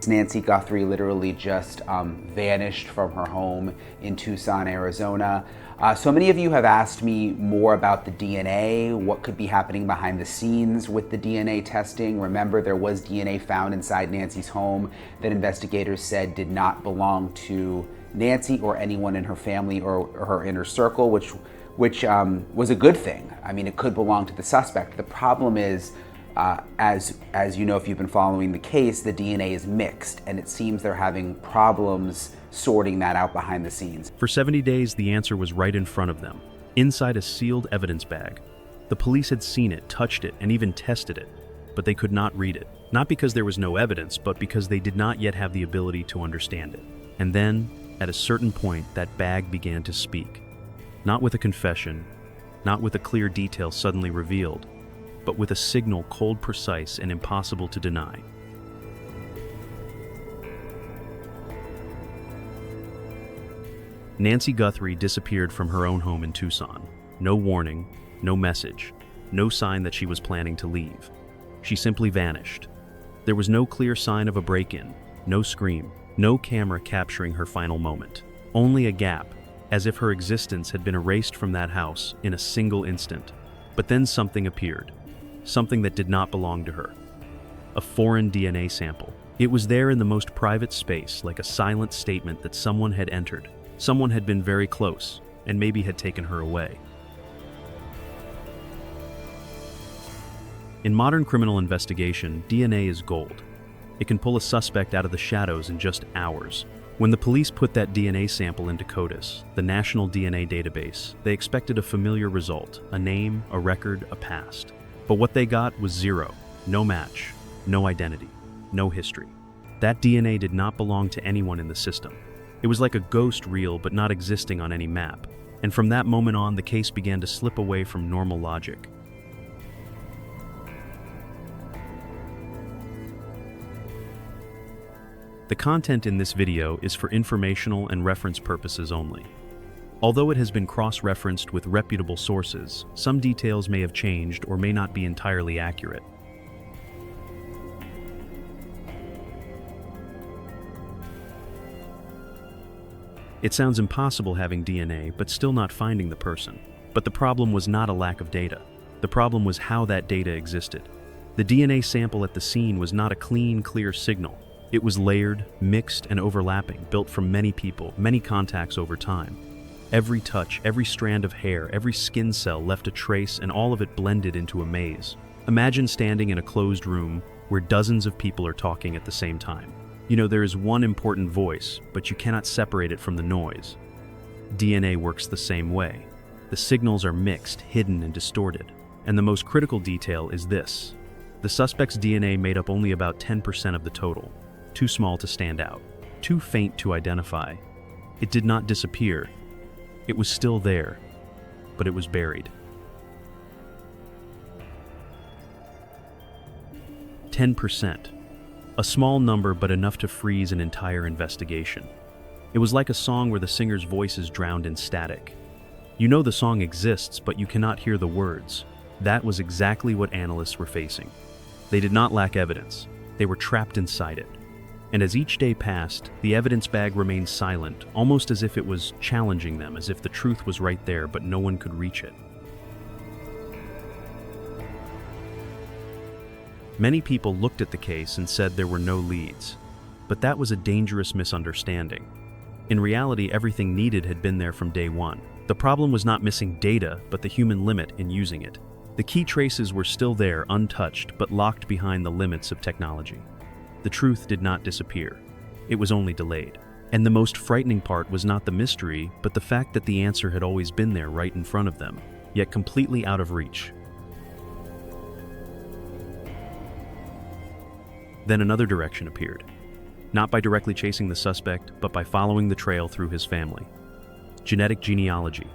Nancy Guthrie literally just vanished from her home in Tucson, Arizona. So many of you have asked me more about the DNA, what could be happening behind the scenes with the DNA testing. Remember, there was DNA found inside Nancy's home that investigators said did not belong to Nancy or anyone in her family or her inner circle, which was a good thing. I mean, it could belong to the suspect. The problem is, as you know, if you've been following the case, the DNA is mixed, and it seems they're having problems sorting that out behind the scenes. For 70 days, the answer was right in front of them, inside a sealed evidence bag. The police had seen it, touched it, and even tested it, but they could not read it. Not because there was no evidence, but because they did not yet have the ability to understand it. And then, at a certain point, that bag began to speak. Not with a confession, not with a clear detail suddenly revealed, but with a signal cold, precise, and impossible to deny. Nancy Guthrie disappeared from her own home in Tucson. No warning, no message, no sign that she was planning to leave. She simply vanished. There was no clear sign of a break-in, no scream, no camera capturing her final moment. Only a gap, as if her existence had been erased from that house in a single instant. But then something appeared, something that did not belong to her. A foreign DNA sample. It was there in the most private space, like a silent statement that someone had entered. Someone had been very close, and maybe had taken her away. In modern criminal investigation, DNA is gold. It can pull a suspect out of the shadows in just hours. When the police put that DNA sample into CODIS, the national DNA database, they expected a familiar result, a name, a record, a past. But what they got was zero. No match, no identity, no history. That DNA did not belong to anyone in the system. It was like a ghost reel, but not existing on any map. And from that moment on, the case began to slip away from normal logic. The content in this video is for informational and reference purposes only. Although it has been cross-referenced with reputable sources, some details may have changed or may not be entirely accurate. It sounds impossible having DNA, but still not finding the person. But the problem was not a lack of data. The problem was how that data existed. The DNA sample at the scene was not a clean, clear signal. It was layered, mixed, and overlapping, built from many people, many contacts over time. Every touch, every strand of hair, every skin cell left a trace, and all of it blended into a maze. Imagine standing in a closed room where dozens of people are talking at the same time. You know, there is one important voice, but you cannot separate it from the noise. DNA works the same way. The signals are mixed, hidden, and distorted. And the most critical detail is this. The suspect's DNA made up only about 10% of the total. Too small to stand out. Too faint to identify. It did not disappear. It was still there, but it was buried. 10%. A small number, but enough to freeze an entire investigation. It was like a song where the singer's voice is drowned in static. You know the song exists, but you cannot hear the words. That was exactly what analysts were facing. They did not lack evidence. They were trapped inside it. And as each day passed, the evidence bag remained silent, almost as if it was challenging them, as if the truth was right there, but no one could reach it. Many people looked at the case and said there were no leads, but that was a dangerous misunderstanding. In reality, everything needed had been there from day one. The problem was not missing data, but the human limit in using it. The key traces were still there, untouched, but locked behind the limits of technology. The truth did not disappear. It was only delayed. And the most frightening part was not the mystery, but the fact that the answer had always been there right in front of them, yet completely out of reach. Then another direction appeared. Not by directly chasing the suspect, but by following the trail through his family. Genetic genealogy.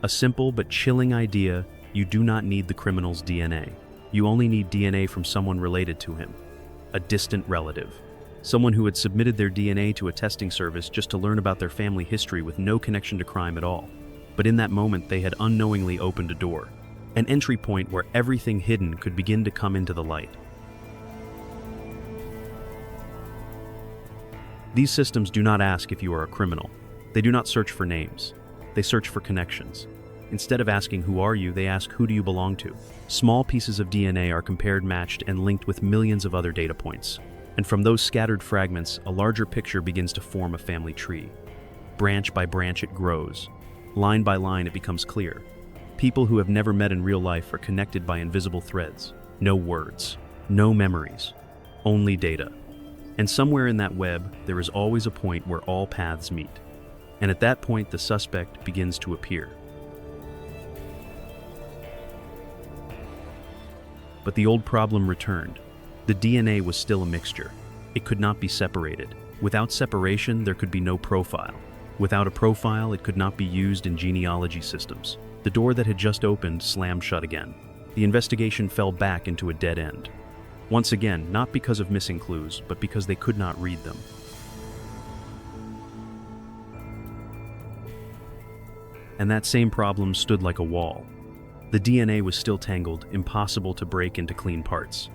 A simple but chilling idea: you do not need the criminal's DNA. You only need DNA from someone related to him. A distant relative. Someone who had submitted their DNA to a testing service just to learn about their family history with no connection to crime at all. But in that moment, they had unknowingly opened a door. An entry point where everything hidden could begin to come into the light. These systems do not ask if you are a criminal. They do not search for names. They search for connections. Instead of asking who are you, they ask who do you belong to. Small pieces of DNA are compared, matched, and linked with millions of other data points. And from those scattered fragments, a larger picture begins to form a family tree. Branch by branch it grows. Line by line it becomes clear. People who have never met in real life are connected by invisible threads. No words, no memories, only data. And somewhere in that web, there is always a point where all paths meet. And at that point, the suspect begins to appear. But the old problem returned. The DNA was still a mixture. It could not be separated. Without separation, there could be no profile. Without a profile, it could not be used in genealogy systems. The door that had just opened slammed shut again. The investigation fell back into a dead end. Once again, not because of missing clues, but because they could not read them. And that same problem stood like a wall. The DNA was still tangled, impossible to break into clean parts.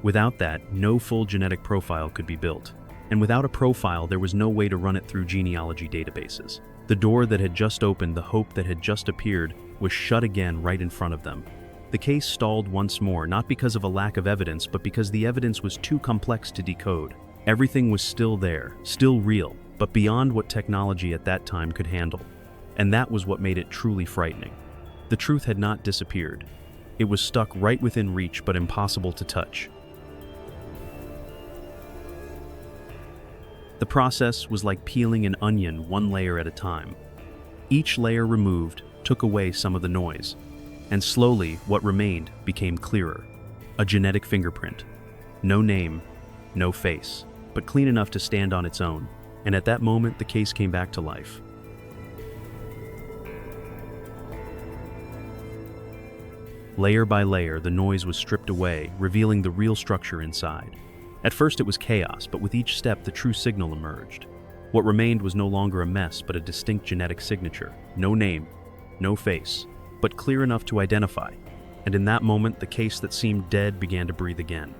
Without that, no full genetic profile could be built. And without a profile, there was no way to run it through genealogy databases. The door that had just opened, the hope that had just appeared, was shut again right in front of them. The case stalled once more, not because of a lack of evidence, but because the evidence was too complex to decode. Everything was still there, still real, but beyond what technology at that time could handle. And that was what made it truly frightening. The truth had not disappeared. It was stuck right within reach, but impossible to touch. The process was like peeling an onion one layer at a time. Each layer removed took away some of the noise, and slowly what remained became clearer. A genetic fingerprint. No name, no face, but clean enough to stand on its own. And at that moment, the case came back to life. Layer by layer, the noise was stripped away, revealing the real structure inside. At first it was chaos, but with each step the true signal emerged. What remained was no longer a mess, but a distinct genetic signature. No name, no face, but clear enough to identify. And in that moment, the case that seemed dead began to breathe again.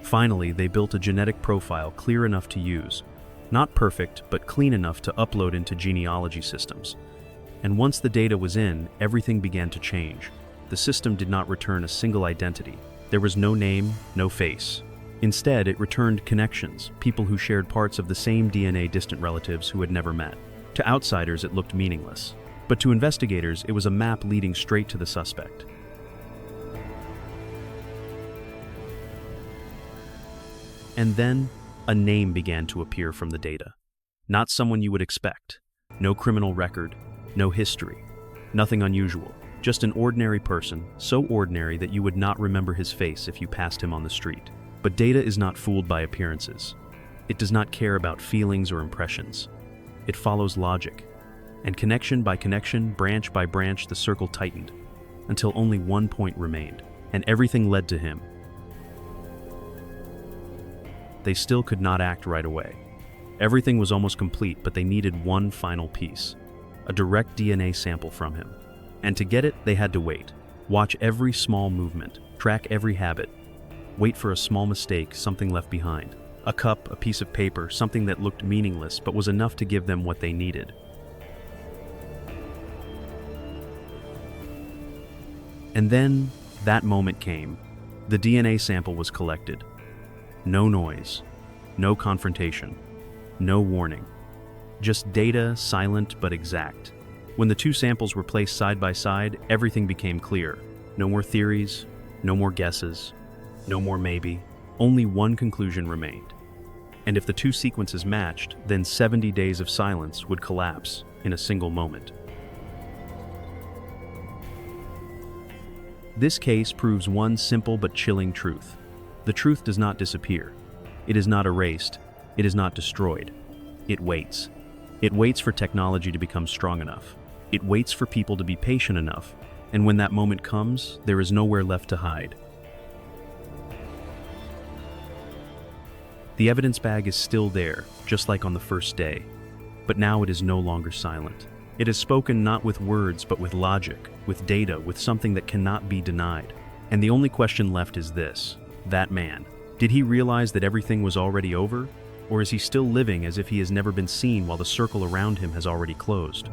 Finally, they built a genetic profile clear enough to use. Not perfect, but clean enough to upload into genealogy systems. And once the data was in, everything began to change. The system did not return a single identity. There was no name, no face. Instead, it returned connections, people who shared parts of the same DNA, distant relatives who had never met. To outsiders, it looked meaningless. But to investigators, it was a map leading straight to the suspect. And then, a name began to appear from the data. Not someone you would expect. No criminal record, no history, nothing unusual. Just an ordinary person, so ordinary that you would not remember his face if you passed him on the street. But data is not fooled by appearances. It does not care about feelings or impressions. It follows logic. And connection by connection, branch by branch, the circle tightened, until only one point remained, and everything led to him. They still could not act right away. Everything was almost complete, but they needed one final piece, a direct DNA sample from him. And to get it, they had to wait. Watch every small movement, track every habit, wait for a small mistake, something left behind. A cup, a piece of paper, something that looked meaningless but was enough to give them what they needed. And then, that moment came. The DNA sample was collected. No noise, no confrontation, no warning. Just data, silent but exact. When the two samples were placed side by side, everything became clear. No more theories, no more guesses, no more maybe. Only one conclusion remained. And if the two sequences matched, then 70 days of silence would collapse in a single moment. This case proves one simple but chilling truth. The truth does not disappear. It is not erased. It is not destroyed. It waits. It waits for technology to become strong enough. It waits for people to be patient enough. And when that moment comes, there is nowhere left to hide. The evidence bag is still there, just like on the first day. But now it is no longer silent. It is spoken not with words, but with logic, with data, with something that cannot be denied. And the only question left is this: that man, Did he realize that everything was already over? Or is he still living as if he has never been seen while the circle around him has already closed?